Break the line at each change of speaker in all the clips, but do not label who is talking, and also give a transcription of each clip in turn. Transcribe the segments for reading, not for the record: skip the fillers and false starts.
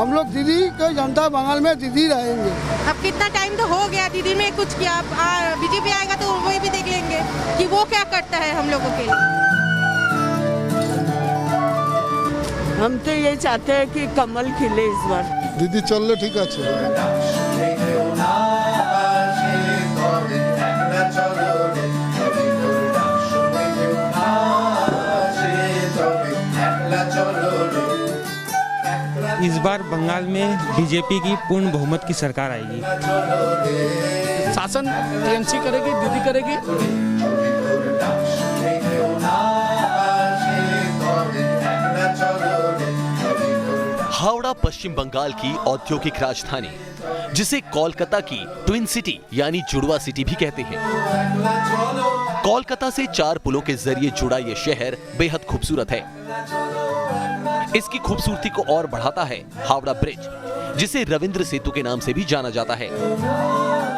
हम लोग दीदी के जनता बंगाल में दीदी रहेंगे।
अब कितना टाइम तो हो गया, दीदी ने कुछ किया, अब बीजेपी आएगा तो वही भी देख लेंगे कि वो क्या करता है हम लोगों के लिए।
हम तो ये चाहते हैं कि कमल खिले इस बार।
दीदी चलले ठीक আছে।
इस बार बंगाल में बीजेपी की पूर्ण बहुमत की सरकार आएगी।
शासन टीएमसी करेगी, दीदी करेगी।
हावड़ा पश्चिम बंगाल की औद्योगिक राजधानी, जिसे कोलकाता की ट्विन सिटी यानी जुड़वा सिटी भी कहते हैं। कोलकाता से 4 पुलों के जरिए जुड़ा ये शहर बेहद खूबसूरत है। इसकी खूबसूरती को और बढ़ाता है हावड़ा ब्रिज, जिसे रविंद्र सेतु के नाम से भी जाना जाता है।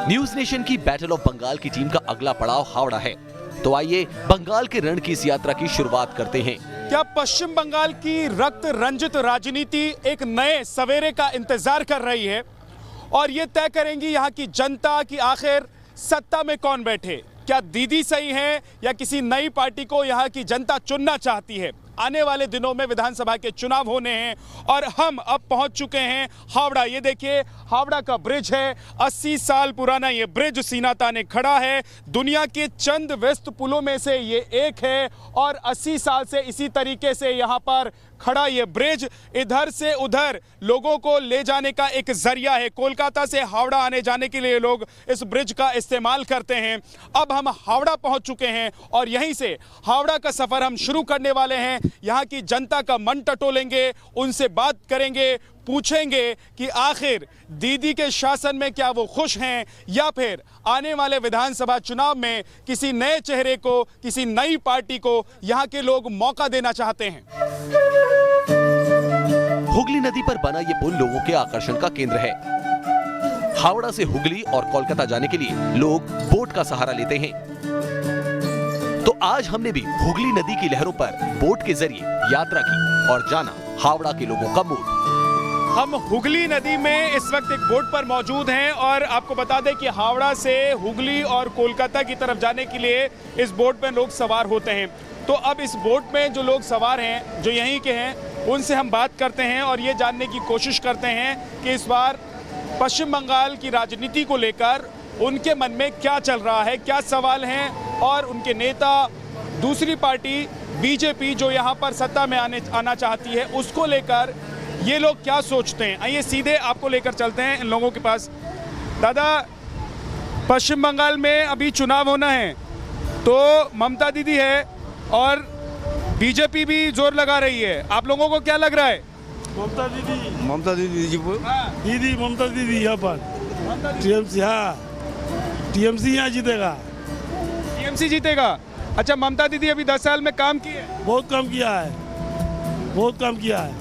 न्यूज नेशन की बैटल ऑफ बंगाल की टीम का अगला पड़ाव हावड़ा है। तो आइए बंगाल के रण की इस यात्रा की शुरुआत करते हैं।
क्या पश्चिम बंगाल की रक्त रंजित राजनीति एक नए सवेरे का इंतजार कर रही है और ये तय करेंगी यहाँ की जनता कि आखिर सत्ता में कौन बैठे? क्या दीदी सही है या किसी नई पार्टी को यहाँ की जनता चुनना चाहती है? आने वाले दिनों में विधानसभा के चुनाव होने हैं और हम अब पहुंच चुके हैं हावड़ा। ये देखिए हावड़ा का ब्रिज है, 80 साल पुराना ये ब्रिज सीना ताने खड़ा है। दुनिया के चंद व्यस्त पुलों में से ये एक है और 80 साल से इसी तरीके से यहाँ पर खड़ा ये ब्रिज इधर से उधर लोगों को ले जाने का एक जरिया है। कोलकाता से हावड़ा आने जाने के लिए लोग इस ब्रिज का इस्तेमाल करते हैं। अब हम हावड़ा पहुंच चुके हैं और यहीं से हावड़ा का सफर हम शुरू करने वाले हैं। यहाँ की जनता का मन टटोलेंगे, उनसे बात करेंगे, पूछेंगे कि आखिर दीदी के शासन में क्या वो खुश हैं या फिर आने वाले विधानसभा चुनाव में किसी नए चेहरे को, किसी नई पार्टी को यहाँ के लोग मौका देना चाहते हैं।
हुगली नदी पर बना ये पुल लोगों के आकर्षण का केंद्र है। हावड़ा से हुगली और कोलकाता जाने के लिए लोग बोट का सहारा लेते हैं। तो आज हमने भी हुगली नदी की लहरों पर बोट के जरिए यात्रा की और जाना हावड़ा के लोगों का मूड।
हम हुगली नदी में इस वक्त एक बोट पर मौजूद हैं और आपको बता दें कि हावड़ा से हुगली और कोलकाता की तरफ जाने के लिए इस बोट में लोग सवार होते हैं। तो अब इस बोट में जो लोग सवार हैं, जो यहीं के हैं, उनसे हम बात करते हैं और ये जानने की कोशिश करते हैं कि इस बार पश्चिम बंगाल की राजनीति को लेकर उनके मन में क्या चल रहा है, क्या सवाल हैं और उनके नेता दूसरी पार्टी बीजेपी जो यहाँ पर सत्ता में आना चाहती है उसको लेकर ये लोग क्या सोचते हैं। आइए सीधे आपको लेकर चलते हैं इन लोगों के पास। दादा, पश्चिम बंगाल में अभी चुनाव होना है तो ममता दीदी है और बीजेपी भी जोर लगा रही है, आप लोगों को क्या लग रहा है?
ममता दीदी दीदी ममता दीदी यहाँ पर टीएमसी, हाँ टीएमसी यहाँ जीतेगा।
टीएमसी जीतेगा? अच्छा, ममता दीदी अभी 10 साल में काम किए?
बहुत काम किया है, बहुत काम किया है।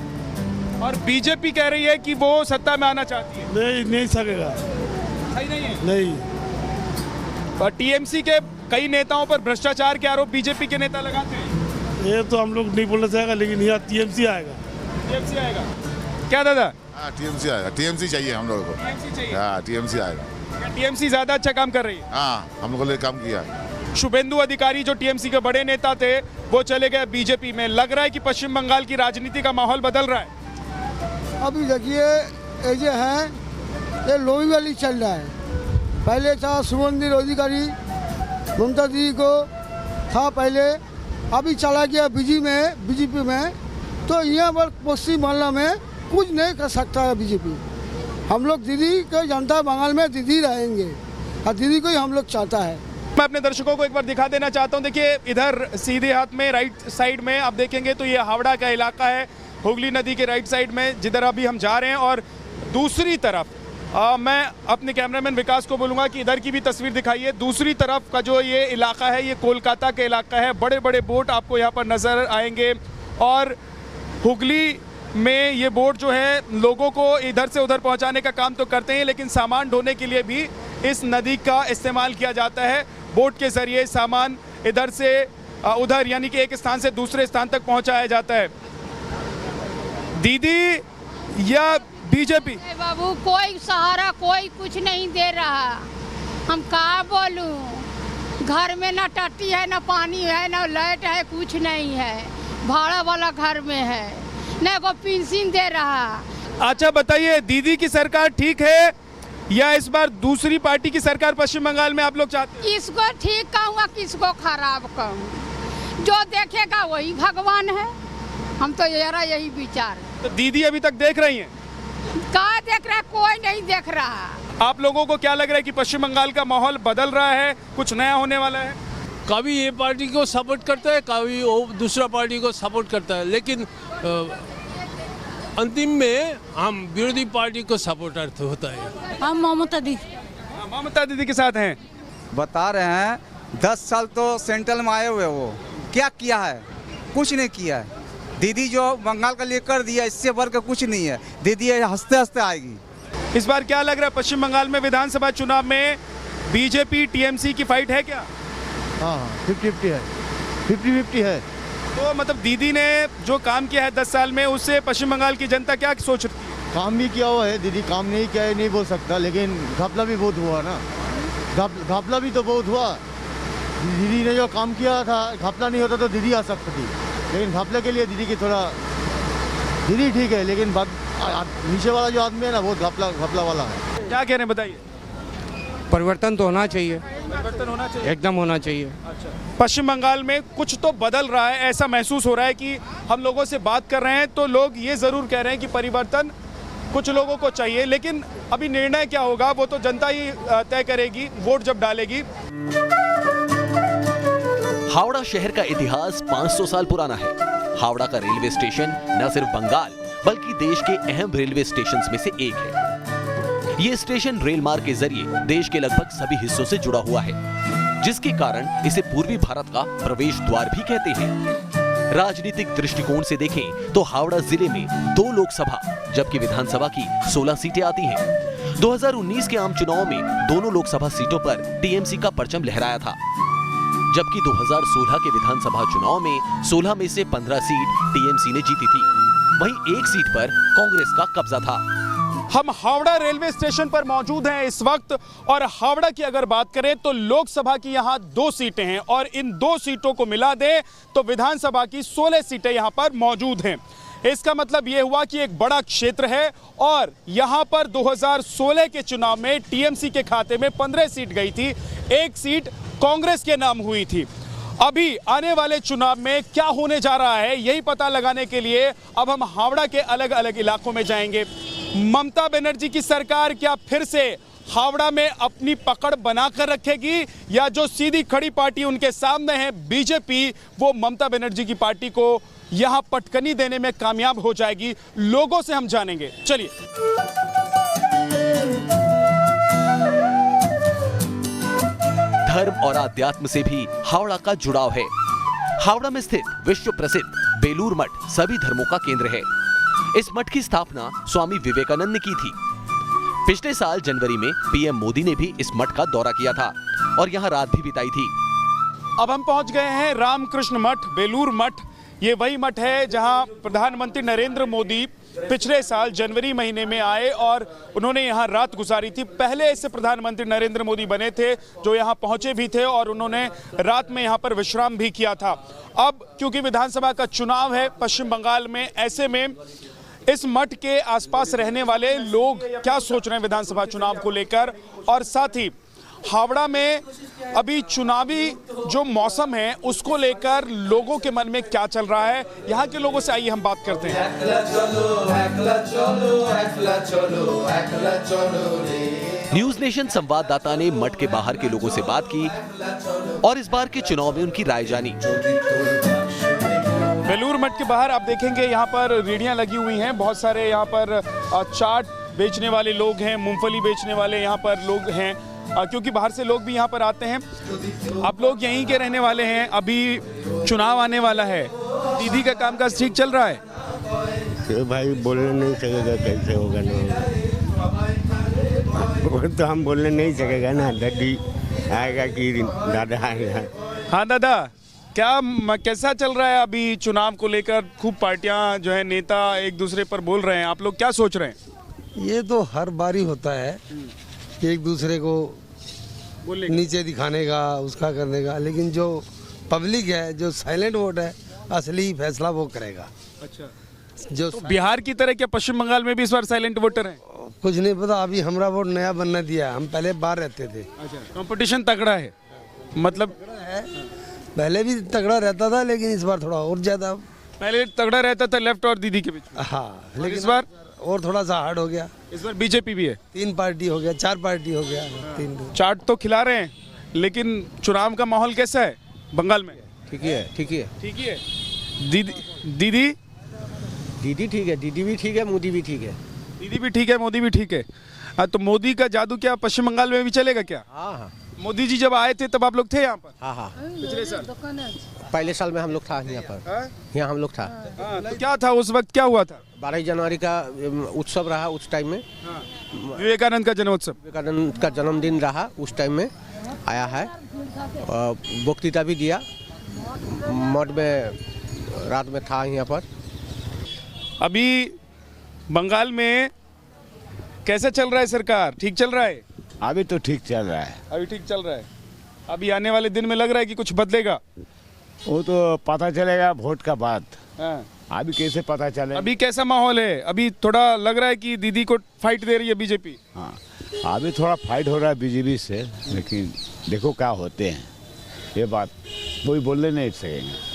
और बीजेपी कह रही है कि वो सत्ता में आना चाहती है।
नहीं सकेगा,
सही नहीं है?
नहीं।
और टीएमसी के कई नेताओं पर भ्रष्टाचार के आरोप बीजेपी के नेता लगाते हैं।
ये तो हम लोग नहीं बोलना चाहेगा, लेकिन यहाँ टीएमसी आएगा।
टीएमसी आएगा क्या दादा?
हाँ टीएमसी आएगा, टीएमसी चाहिए हम लोगों को।
टीएमसी चाहिए?
हाँ टीएमसी आएगा।
क्या टीएमसी ज्यादा अच्छा काम कर रही है?
हाँ हम लोगों ने काम किया।
शुभेंदु अधिकारी जो टीएमसी के बड़े नेता थे वो चले गए बीजेपी में। लग रहा है कि पश्चिम बंगाल की राजनीति का माहौल बदल रहा है।
अभी देखिए ये जो है ये लोही वाली चल रहा है। पहले था शुभेंदु अधिकारी, ममता दीदी को था पहले, अभी चला गया बीजेपी में। तो यहाँ पर पश्चिम बंगाल में कुछ नहीं कर सकता है बीजेपी। हम लोग दीदी के जनता बंगाल में दीदी रहेंगे और दीदी को ही हम लोग चाहता है।
मैं अपने दर्शकों को एक बार दिखा देना चाहता हूँ। देखिए इधर सीधे हाथ में राइट साइड में आप देखेंगे तो ये हावड़ा का इलाका है, हुगली नदी के राइट साइड में जिधर अभी हम जा रहे हैं। और दूसरी तरफ मैं अपने कैमरामैन विकास को बोलूँगा कि इधर की भी तस्वीर दिखाइए। दूसरी तरफ का जो ये इलाका है ये कोलकाता का इलाका है। बड़े बड़े बोट आपको यहाँ पर नज़र आएंगे और हुगली में ये बोट जो है लोगों को इधर से उधर पहुँचाने का काम तो करते हैं, लेकिन सामान ढोने के लिए भी इस नदी का इस्तेमाल किया जाता है। बोट के ज़रिए सामान इधर से उधर यानी कि एक स्थान से दूसरे स्थान तक पहुँचाया जाता है। दीदी या बीजेपी।
बाबू कोई सहारा कोई कुछ नहीं दे रहा, हम क्या बोलूं। घर में ना टट्टी है, ना पानी है, ना लाइट है, कुछ नहीं है। भाड़ा वाला घर में है, न को पेंशन दे रहा।
अच्छा बताइए, दीदी की सरकार ठीक है या इस बार दूसरी पार्टी की सरकार पश्चिम बंगाल में आप लोग चाहते हैं?
इसको ठीक कहूँ, किसको खराब कहूँ, जो देखेगा वही भगवान है। हम तो यही विचार है।
तो दीदी अभी तक देख रही हैं?
क्या देख रहा है, कोई नहीं देख रहा।
आप लोगों को क्या लग रहा है कि पश्चिम बंगाल का माहौल बदल रहा है, कुछ नया होने वाला है?
कभी ये पार्टी को सपोर्ट करता है, कभी वो दूसरा पार्टी को सपोर्ट करता है, लेकिन अंतिम में हम विरोधी पार्टी को सपोर्ट होता है।
हम ममता
दीदी के साथ हैं।
बता रहे हैं 10 साल तो सेंट्रल में आए हुए, वो क्या किया है? कुछ नहीं किया है। दीदी जो बंगाल का लिए कर दिया, इससे बढ़ कर कुछ नहीं है। दीदी हंसते हंसते आएगी।
इस बार क्या लग रहा है, पश्चिम बंगाल में विधानसभा चुनाव में बीजेपी टीएमसी की फाइट है क्या?
हाँ 50-50 है, 50-50 है।
तो मतलब दीदी ने जो काम किया है 10 साल में, उससे पश्चिम बंगाल की जनता क्या सोच रही है?
काम भी किया हुआ है, दीदी काम नहीं किया है नहीं बोल सकता, लेकिन घपला भी बहुत हुआ ना। घपला भी तो बहुत हुआ। दीदी ने जो काम किया था, घपला नहीं होता तो दीदी आ सकती थी, लेकिन घपले के लिए दीदी की थोड़ा, दीदी ठीक है लेकिन नीचे वाला जो आदमी है ना बहुत घपला वाला है।
क्या कह रहे हैं बताइए?
परिवर्तन तो होना चाहिए,
परिवर्तन होना चाहिए,
एकदम होना चाहिए।
पश्चिम बंगाल में कुछ तो बदल रहा है, ऐसा महसूस हो रहा है कि हम लोगों से बात कर रहे हैं तो लोग ये ज़रूर कह रहे हैं कि परिवर्तन कुछ लोगों को चाहिए, लेकिन अभी निर्णय क्या होगा वो तो जनता ही तय करेगी, वोट जब डालेगी।
हावड़ा शहर का इतिहास 500 साल पुराना है। हावड़ा का रेलवे स्टेशन न सिर्फ बंगाल बल्कि देश के अहम रेलवे स्टेशंस में से एक है। ये स्टेशन रेल मार्ग के जरिए देश के लगभग सभी हिस्सों से जुड़ा हुआ है, जिसके कारण इसे पूर्वी भारत का प्रवेश द्वार भी कहते हैं। राजनीतिक दृष्टिकोण से देखें तो हावड़ा जिले में 2 लोकसभा जबकि विधानसभा की 16 सीटें आती हैं। 2019 के आम चुनाव में दोनों लोकसभा सीटों पर टीएमसी का परचम लहराया था, जबकि 2016 के विधानसभा चुनाव में 16 में से 15 सीट टीएमसी ने जीती थी। वहीं एक सीट पर कांग्रेस का कब्जा था।
हम हावड़ा रेलवे स्टेशन पर मौजूद हैं इस वक्त, और हावड़ा की अगर बात करें तो लोकसभा की यहाँ 2 सीटें हैं और इन 2 सीटों को मिला दें तो विधानसभा की 16 सीटें यहाँ पर मौजूद हैं। इसका मतलब ये हुआ कि एक बड़ा क्षेत्र है और यहाँ पर 2016 के चुनाव में टीएमसी के खाते में 15 सीट गई थी, 1 सीट कांग्रेस के नाम हुई थी। अभी आने वाले चुनाव में क्या होने जा रहा है, यही पता लगाने के लिए अब हम हावड़ा के अलग अलग इलाकों में जाएंगे। ममता बनर्जी की सरकार क्या फिर से हावड़ा में अपनी पकड़ बनाकर रखेगी, या जो सीधी खड़ी पार्टी उनके सामने है बीजेपी, वो ममता बनर्जी की पार्टी को यहां पटकनी देने में कामयाब हो जाएगी? लोगों से हम जानेंगे। चलिए।
धर्म और आध्यात्म से भी हावड़ा का जुड़ाव है। हावड़ा में स्थित विश्व प्रसिद्ध बेलूर मठ सभी धर्मों का केंद्र है। इस मठ की स्थापना स्वामी विवेकानंद ने की थी। पिछले साल जनवरी में पीएम मोदी ने भी इस मठ का दौरा किया था और यहाँ रात भी बिताई थी।
अब हम पहुंच गए हैं रामकृष्ण मठ, बेलूर मठ। ये वही मठ है जहां प्रधानमंत्री नरेंद्र मोदी पिछले साल जनवरी महीने में आए और उन्होंने यहाँ रात गुजारी थी। पहले इससे प्रधानमंत्री नरेंद्र मोदी बने थे जो यहाँ पहुंचे भी थे और उन्होंने रात में यहाँ पर विश्राम भी किया था। अब क्योंकि विधानसभा का चुनाव है पश्चिम बंगाल में, ऐसे में इस मठ के आसपास रहने वाले लोग क्या सोच रहे हैं विधानसभा चुनाव को लेकर, और साथ ही हावड़ा में अभी चुनावी जो मौसम है उसको लेकर लोगों के मन में क्या चल रहा है, यहाँ के लोगों से आइए हम बात करते हैं।
न्यूज नेशन संवाददाता ने मठ के बाहर के लोगों से बात की और इस बार के चुनाव में उनकी राय जानी।
बेलूर मठ के बाहर आप देखेंगे यहाँ पर रेहड़ियाँ लगी हुई हैं, बहुत सारे यहाँ पर चाट बेचने वाले लोग हैं, मूंगफली बेचने वाले यहाँ पर लोग हैं, क्योंकि बाहर से लोग भी यहाँ पर आते हैं। आप लोग यहीं के रहने वाले हैं, अभी चुनाव आने वाला है, दीदी का कामकाज ठीक चल रहा है?
तो भाई बोलने नहीं सकेगा, कैसे होगा ना, वो तो हम बोलने नहीं सकेगा ना, दादी आएगा कि दादा आएगा।
हाँ दादा, कैसा चल रहा है अभी चुनाव को लेकर? खूब पार्टियां जो है नेता एक दूसरे पर बोल रहे हैं, आप लोग क्या सोच रहे हैं?
ये तो हर बारी होता है कि एक दूसरे को नीचे दिखाने का, उसका करने का, लेकिन जो पब्लिक है, जो साइलेंट वोट है, असली फैसला वो करेगा।
अच्छा,
जो
तो बिहार की तरह क्या पश्चिम बंगाल में भी इस बार साइलेंट वोटर हैं?
कुछ नहीं पता, अभी हमारा वोट नया बनने दिया है, हम पहले बाहर रहते थे।
अच्छा, कंपटीशन तगड़ा है, मतलब
पहले भी तगड़ा रहता था, लेकिन इस बार थोड़ा और ज्यादा।
पहले तगड़ा रहता था लेफ्ट और दीदी के बीच में।
हाँ,
लेकिन
लेकिन
इस बार
और थोड़ा सा हार्ड हो गया।
इस बार बीजेपी भी है,
3 पार्टी हो गया, 4 पार्टी हो गया, 3।
चाट तो खिला रहे हैं, लेकिन चुनाव का माहौल कैसा है बंगाल में?
ठीक है, ठीक है,
ठीक ही है। दीदी दीदी
दीदी ठीक है, दीदी भी ठीक है, मोदी भी ठीक है।
दीदी भी ठीक है, मोदी भी ठीक है। हाँ, तो मोदी का जादू क्या पश्चिम बंगाल में भी चलेगा क्या?
हाँ हाँ
मोदी जी जब आए थे तब आप लोग थे यहाँ पर?
हाँ हाँ,
पिछले साल
पहले साल में हम लोग था यहाँ पर, यहाँ हम लोग था।
हाँ, तो क्या था उस वक्त, क्या हुआ था?
12 जनवरी का उत्सव रहा उस टाइम में।
विवेकानंद का जन्मोत्सव,
विवेकानंद का जन्मदिन रहा उस टाइम में, आया है। वक्तृता भी दिया, मठ में रात में था यहाँ पर।
अभी बंगाल में कैसा चल रहा है सरकार? ठीक चल रहा है?
अभी तो ठीक चल रहा है।
अभी ठीक चल रहा है। अभी आने वाले दिन में लग रहा है कि कुछ बदलेगा?
वो तो पता चलेगा वोट का बाद।
हाँ।
अभी कैसे पता चले?
अभी कैसा माहौल है? अभी थोड़ा लग रहा है कि दीदी को फाइट दे रही है बीजेपी।
हाँ, अभी थोड़ा फाइट हो रहा है बीजेपी से, लेकिन देखो क्या होते हैं, ये बात कोई बोलने नहीं सकेंगे।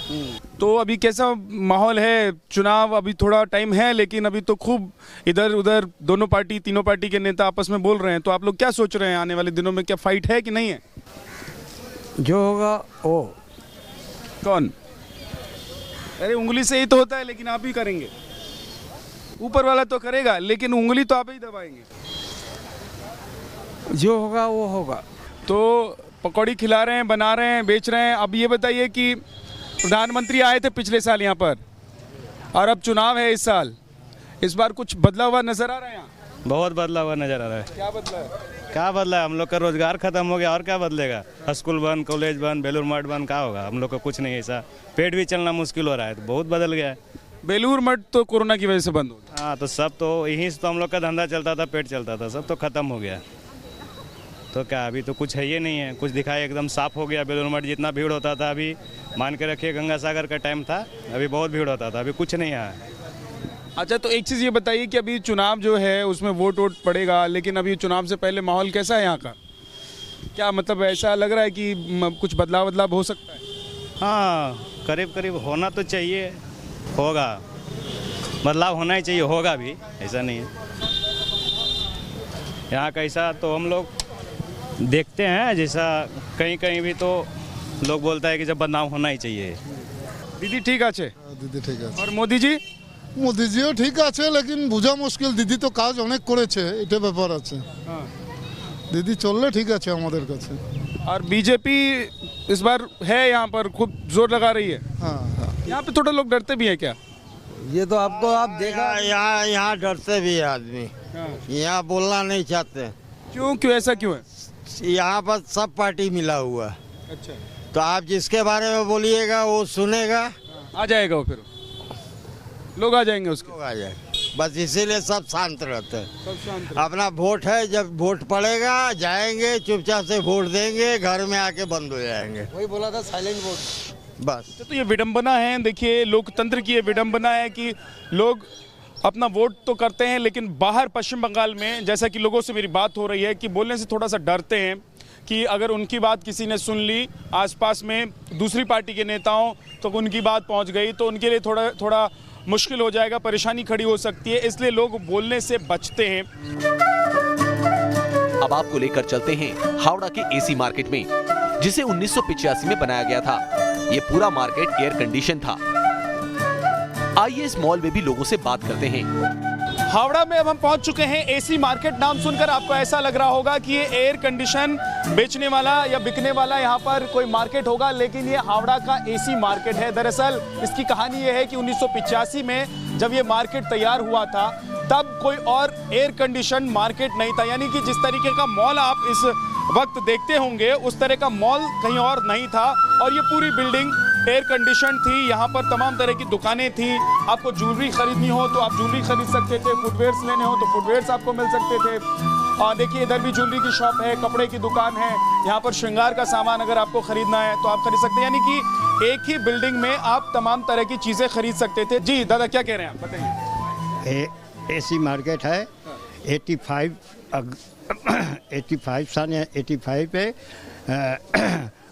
तो अभी कैसा माहौल है? चुनाव अभी थोड़ा टाइम है, लेकिन अभी तो खूब इधर उधर दोनों पार्टी, तीनों पार्टी के नेता आपस में बोल रहे हैं। तो आप लोग क्या सोच रहे हैं, आने वाले दिनों में क्या फाइट है कि नहीं है?
जो होगा वो।
कौन? अरे उंगली से ही तो होता है, लेकिन आप ही करेंगे। ऊपर वाला तो करेगा, लेकिन उंगली तो आप ही दबाएंगे।
जो होगा वो होगा।
तो पकौड़ी खिला रहे हैं, बना रहे हैं, बेच रहे हैं। अब ये बताइए कि प्रधानमंत्री आए थे पिछले साल यहाँ पर, और अब चुनाव है इस साल, इस बार कुछ बदला हुआ नजर आ रहा है यहाँ?
बहुत बदला हुआ नजर आ रहा है।
क्या बदला है?
क्या बदला है? हम लोग का रोजगार खत्म हो गया, और क्या बदलेगा? स्कूल बंद, कॉलेज बंद, बेलूर मठ बंद, क्या होगा? हम लोग का कुछ नहीं, ऐसा पेट भी चलना मुश्किल हो रहा है, तो बहुत बदल गया है।
बेलूर मठ तो कोरोना की वजह से बंद हो गया।
हाँ, तो सब तो यहीं से तो हम लोग का धंधा चलता था, पेट चलता था, सब तो खत्म हो गया। तो क्या अभी तो कुछ है ही नहीं है, कुछ दिखाई एकदम साफ हो गया। बेलूर मठ जितना भीड़ होता था, अभी मान के रखिए गंगा सागर का टाइम था, अभी बहुत भीड़ होता था, अभी कुछ नहीं है।
अच्छा, तो एक चीज़ ये बताइए कि अभी चुनाव जो है उसमें वोट पड़ेगा, लेकिन अभी चुनाव से पहले माहौल कैसा है यहाँ का? क्या मतलब ऐसा लग रहा है कि कुछ बदलाव हो सकता है?
हाँ, करीब करीब होना तो चाहिए, होगा, बदलाव होना ही चाहिए, होगा भी, ऐसा नहीं है। यहाँ कैसा तो हम लोग देखते हैं, जैसा कहीं कहीं भी तो लोग बोलता है कि जब बदलाव होना ही चाहिए।
दीदी ठीक আছে?
দিদি ঠিক আছে।
और मोदी जी?
মোদিজিও ঠিক আছে, লেকিন বোঝা মুশকিল। দিদি তো কাজ অনেক করেছে, এটা ব্যাপার আছে। দিদি চললে ঠিক আছে আমাদের কাছে।
और बीजेपी इस बार है यहाँ पर खूब जोर लगा रही है।
हाँ,
यहाँ पे थोड़ा लोग डरते भी है क्या?
ये तो आपको आप देखा,
यहाँ डरते भी है आदमी, यहाँ बोलना नहीं चाहते।
क्यों ऐसा क्यों है?
यहाँ पर सब पार्टी मिला हुआ है।
अच्छा,
तो आप जिसके बारे में बोलिएगा वो सुनेगा,
आ जाएगा वो, फिर लोग आ जाएंगे उसके।
लोग आ जाएगा, बस इसीलिए सब शांत रहते हैं।
सब शांत
अपना वोट है, जब वोट पड़ेगा जाएंगे, चुपचाप से वोट देंगे, घर में आके बंद हो जाएंगे।
वही बोला था, साइलेंट वोट।
बस
तो ये विडंबना है। देखिए, लोकतंत्र की ये विडंबना है कि लोग अपना वोट तो करते हैं, लेकिन बाहर पश्चिम बंगाल में, जैसा कि लोगों से मेरी बात हो रही है, कि बोलने से थोड़ा सा डरते हैं कि अगर उनकी बात किसी ने सुन ली आसपास में दूसरी पार्टी के नेताओं, तो उनकी बात पहुंच गई तो उनके लिए थोड़ा मुश्किल हो जाएगा, परेशानी खड़ी हो सकती है, इसलिए लोग बोलने से बचते हैं।
अब आपको लेकर चलते हैं हावड़ा के एसी मार्केट में, जिसे 1985 में बनाया गया था। ये पूरा मार्केट एयर कंडीशन था। आइए इस मॉल में भी लोगों से बात करते हैं।
हावड़ा में अब हम पहुंच चुके हैं एसी मार्केट। नाम सुनकर आपको ऐसा लग रहा होगा कि ये एयर कंडीशन बेचने वाला या बिकने वाला यहाँ पर कोई मार्केट होगा, लेकिन ये हावड़ा का एसी मार्केट है। दरअसल इसकी कहानी ये है कि 1985 में जब ये मार्केट तैयार हुआ था, तब कोई और एयर कंडीशन मार्केट नहीं था। यानी कि जिस तरीके का मॉल आप इस वक्त देखते होंगे, उस तरह का मॉल कहीं और नहीं था। और ये पूरी बिल्डिंग एयर कंडीशन थी, यहाँ पर तमाम तरह की दुकानें थी। आपको ज्वेलरी खरीदनी हो तो आप ज्वेलरी खरीद सकते थे, फुटवेयर्स लेने हो तो फुटवेयर्स आपको मिल सकते थे। देखिए इधर भी ज्वेलरी की शॉप है, कपड़े की दुकान है, यहाँ पर श्रृंगार का सामान अगर आपको खरीदना है तो आप खरीद सकते हैं। यानी कि एक ही बिल्डिंग में आप तमाम तरह की चीज़ें खरीद सकते थे। जी दादा क्या कह रहे हैं आप, बताइए।
एसी मार्केट है 85 पे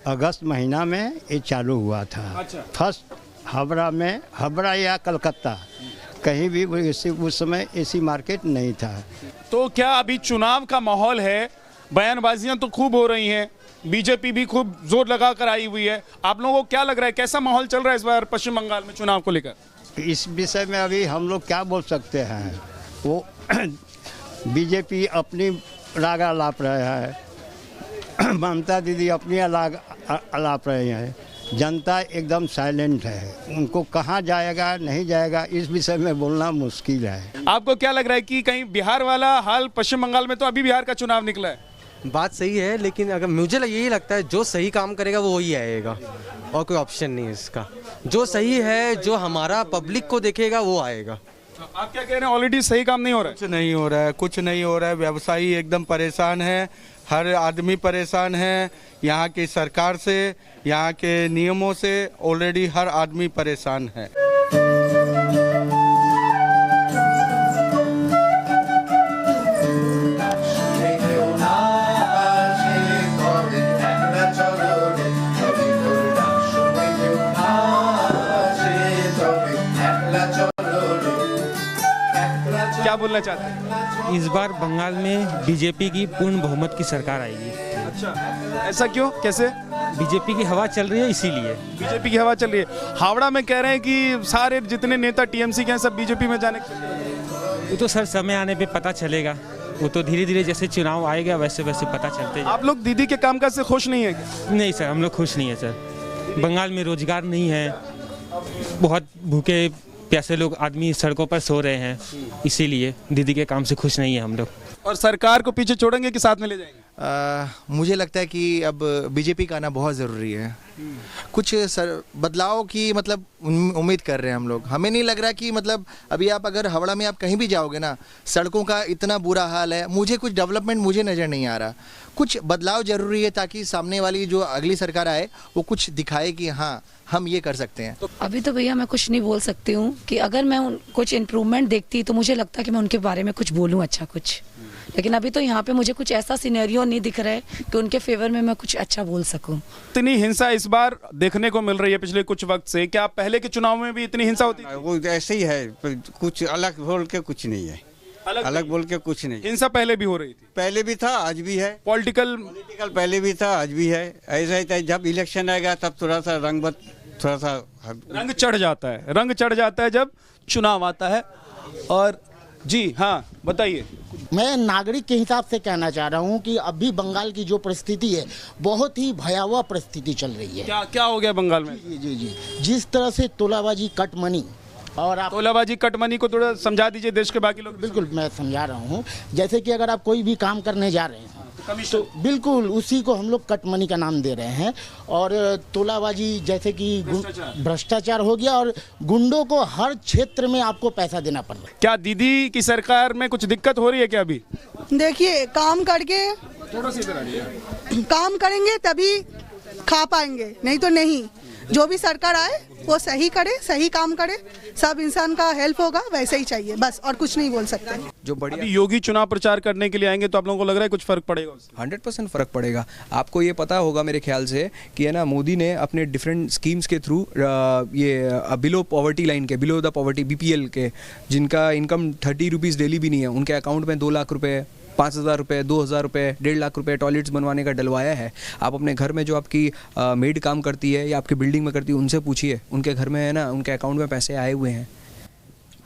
अगस्त महीना में ये चालू हुआ था।
अच्छा।
फर्स्ट हावड़ा या कलकत्ता कहीं भी उस समय एसी मार्केट नहीं था।
तो क्या अभी चुनाव का माहौल है, बयानबाजियां तो खूब हो रही हैं, बीजेपी भी खूब जोर लगा कर आई हुई है, आप लोगों को क्या लग रहा है कैसा माहौल चल रहा है इस बार पश्चिम बंगाल में चुनाव को लेकर?
इस विषय में अभी हम लोग क्या बोल सकते हैं, वो बीजेपी अपनी राग अलाप रहे हैं, ममता दीदी अपनी अलाप रहे हैं, जनता एकदम साइलेंट है, उनको कहाँ जाएगा नहीं जाएगा इस विषय में बोलना मुश्किल है।
आपको क्या लग रहा है कि कहीं बिहार वाला हाल पश्चिम बंगाल में, तो अभी बिहार का चुनाव निकला है?
बात सही है, लेकिन अगर मुझे यही लगता है जो सही काम करेगा वो वही आएगा और कोई ऑप्शन नहीं है इसका। जो सही है, जो हमारा पब्लिक को देखेगा वो आएगा।
आप क्या कह रहे हैं, ऑलरेडी सही काम नहीं हो रहा है?
कुछ नहीं हो रहा है, कुछ नहीं हो रहा है। व्यवसायी एकदम परेशान है, हर आदमी परेशान है, यहाँ की सरकार से, यहाँ के नियमों से ऑलरेडी हर आदमी परेशान है।
क्या बोलना चाहते हैं?
इस बार बंगाल में बीजेपी की पूर्ण बहुमत की सरकार आएगी।
अच्छा, ऐसा क्यों, कैसे?
बीजेपी की हवा चल रही है इसीलिए।
बीजेपी की हवा चल रही है। हावड़ा में कह रहे हैं कि सारे जितने नेता टीएमसी के हैं सब बीजेपी में जाने।
वो तो सर समय आने पे पता चलेगा, वो तो धीरे धीरे जैसे चुनाव आएगा वैसे वैसे पता चलते जाएगा।
आप लोग दीदी के कामकाज से खुश नहीं है?
नहीं सर, हम लोग खुश नहीं है सर। बंगाल में रोजगार नहीं है, बहुत भूखे प्यासे लोग आदमी सड़कों पर सो रहे हैं, इसीलिए दीदी के काम से खुश नहीं है हम लोग।
और सरकार को पीछे छोड़ेंगे कि साथ में ले जाएंगे?
मुझे लगता है कि अब बीजेपी का आना बहुत ज़रूरी है। कुछ बदलाव की मतलब उम्मीद कर रहे हैं हम लोग। हमें नहीं लग रहा कि मतलब अभी आप अगर हावड़ा में आप कहीं भी जाओगे ना, सड़कों का इतना बुरा हाल है, मुझे कुछ डेवलपमेंट मुझे नज़र नहीं आ रहा। कुछ बदलाव ज़रूरी है ताकि सामने वाली जो अगली सरकार आए वो कुछ दिखाए कि हाँ हम ये कर सकते हैं।
अभी तो भैया मैं कुछ नहीं बोल सकती हूँ कि अगर मैं कुछ इम्प्रूवमेंट देखती तो मुझे लगता है कि मैं उनके बारे में कुछ बोलूँ अच्छा कुछ, लेकिन अभी तो यहाँ पे मुझे कुछ ऐसा सिनेरियो नहीं दिख रहा है कि उनके फेवर में मैं कुछ अच्छा बोल सकूं।
इतनी हिंसा इस बार देखने को मिल रही है पिछले कुछ वक्त से, क्या पहले के चुनाव में भी इतनी हिंसा होती है?
वो ऐसे ही है, कुछ अलग बोल के कुछ नहीं है, अलग बोल के कुछ नहीं।
हिंसा पहले भी हो रही थी?
पहले भी था, आज भी है।
पॉलिटिकल
पहले भी था, आज भी है। ऐसा ही था, जब इलेक्शन आएगा तब थोड़ा सा
रंग चढ़ जाता है, रंग चढ़ जाता है जब चुनाव आता है। और जी हाँ बताइए।
मैं नागरिक के हिसाब से कहना चाह रहा हूँ कि अभी बंगाल की जो परिस्थिति है बहुत ही भयावह परिस्थिति चल रही है।
क्या हो गया बंगाल में?
जी जिस तरह से तोलाबाजी कट मनी, और आप
तोलाबाजी कट मनी को थोड़ा समझा दीजिए देश के बाकी लोग।
बिल्कुल मैं समझा रहा हूँ। जैसे कि अगर आप कोई भी काम करने जा रहे हैं तो बिल्कुल उसी को हम लोग कट मनी का नाम दे रहे हैं, और तोलाबाजी जैसे कि भ्रष्टाचार हो गया, और गुंडों को हर क्षेत्र में आपको पैसा देना पड़ रहा है।
क्या दीदी की सरकार में कुछ दिक्कत हो रही है क्या अभी?
देखिए काम करके,
थोड़ा सा इधर आइए।
काम करेंगे तभी खा पाएंगे, नहीं तो नहीं। जो भी सरकार आए वो सही करे, सही काम करे, सब इंसान का हेल्प होगा, वैसे ही चाहिए बस, और कुछ नहीं बोल सकते।
जो बढ़िया योगी चुनाव प्रचार करने के लिए आएंगे तो आप लोगों को लग रहा है कुछ फर्क पड़ेगा?
100% फर्क पड़ेगा। आपको ये पता होगा मेरे ख्याल से कि है ना, मोदी ने अपने डिफरेंट स्कीम्स के थ्रू ये बिलो पॉवर्टी लाइन के, बिलो द पॉवर्टी BPL के, जिनका इनकम 30 रुपीज़ डेली भी नहीं है, उनके अकाउंट में 2 लाख रुपए, 5,000 रुपये, 2,000 रुपये, 1.5 लाख रुपये टॉयलेट्स बनवाने का डलवाया है। आप अपने घर में जो आपकी मेड काम करती है या आपकी बिल्डिंग में करती है उनसे पूछिए, उनके घर में है ना, उनके अकाउंट में पैसे आए हुए हैं।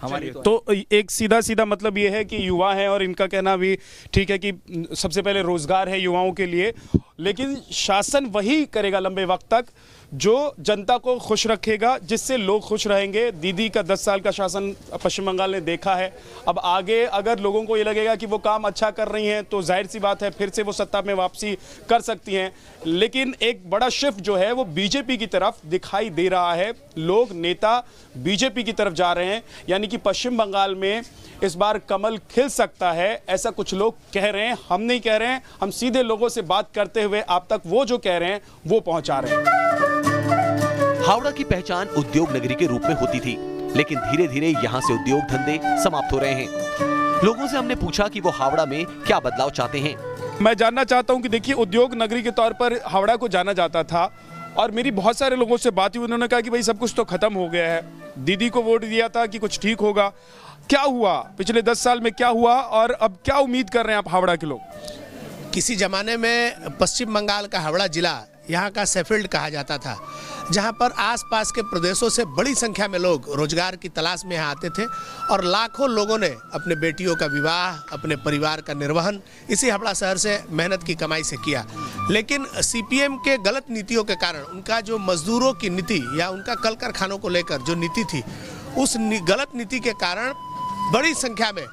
हमारी
तो एक सीधा मतलब ये है कि युवा है, और इनका कहना भी ठीक है कि सबसे पहले रोजगार है युवाओं के लिए, लेकिन शासन वही करेगा लंबे वक्त तक जो जनता को खुश रखेगा, जिससे लोग खुश रहेंगे। दीदी का 10 साल का शासन पश्चिम बंगाल ने देखा है। अब आगे अगर लोगों को ये लगेगा कि वो काम अच्छा कर रही हैं तो जाहिर सी बात है फिर से वो सत्ता में वापसी कर सकती हैं। लेकिन एक बड़ा शिफ्ट जो है वो बीजेपी की तरफ दिखाई दे रहा है। लोग, नेता बीजेपी की तरफ जा रहे हैं, यानी कि पश्चिम बंगाल में इस बार कमल खिल सकता है, ऐसा कुछ लोग कह रहे हैं। हम नहीं कह रहे हैं, हम सीधे लोगों से बात करते हुए आप तक वो जो कह रहे हैं वो पहुंचा रहे हैं।
हावड़ा की पहचान उद्योग नगरी के रूप में होती थी, लेकिन धीरे धीरे यहाँ से उद्योग धंधे समाप्त हो रहे हैं। लोगों से हमने पूछा कि वो हावड़ा में क्या बदलाव चाहते हैं।
मैं जानना चाहता हूं कि देखिए, उद्योग नगरी के तौर पर हावड़ा को जाना जाता था और मेरी बहुत सारे लोगों से बात हुई, उन्होंने कहा कि भाई सब कुछ तो खत्म हो गया है। दीदी को वोट दिया था कि कुछ ठीक होगा, क्या हुआ पिछले 10 साल में, क्या हुआ और अब क्या उम्मीद कर रहे हैं आप हावड़ा के लोग?
किसी ज़माने में पश्चिम बंगाल का हावड़ा जिला यहाँ का सेफील्ड कहा जाता था, जहाँ पर आसपास के प्रदेशों से बड़ी संख्या में लोग रोजगार की तलाश में यहाँ आते थे और लाखों लोगों ने अपने बेटियों का विवाह, अपने परिवार का निर्वहन इसी हावड़ा शहर से मेहनत की कमाई से किया। लेकिन सीपीएम के गलत नीतियों के कारण, उनका जो मजदूरों की नीति या उनका कल कारखानों को लेकर जो नीति थी, उस गलत नीति के कारण बड़ी संख्या में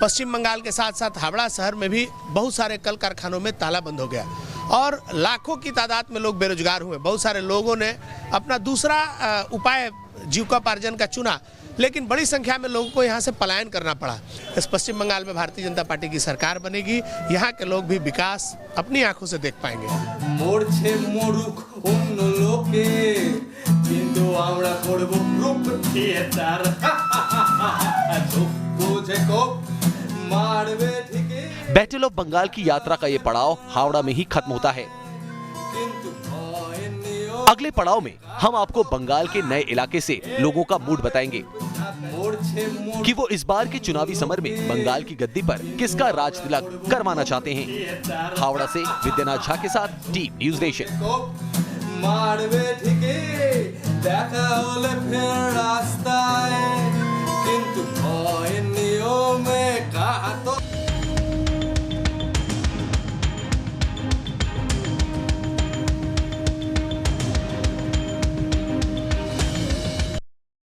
पश्चिम बंगाल के साथ साथ हावड़ा शहर में भी बहुत सारे कल कारखानों में ताला बंद हो गया और लाखों की तादाद में लोग बेरोजगार हुए। बहुत सारे लोगों ने अपना दूसरा उपाय जीविकोपार्जन का चुना, लेकिन बड़ी संख्या में लोगों को यहाँ से पलायन करना पड़ा। इस पश्चिम बंगाल में भारतीय जनता पार्टी की सरकार बनेगी, यहाँ के लोग भी विकास अपनी आंखों से देख पाएंगे।
बैटल ऑफ बंगाल की यात्रा का ये पड़ाव हावड़ा में ही खत्म होता है। अगले पड़ाव में हम आपको बंगाल के नए इलाके से लोगों का मूड बताएंगे कि वो इस बार के चुनावी समर में बंगाल की गद्दी पर किसका राज तिलक करवाना चाहते हैं। हावड़ा से विद्यानाथ झा के साथ टीम न्यूज नेशन।
দেখা হলে ফের রাস্তায় কিন্তু ভয়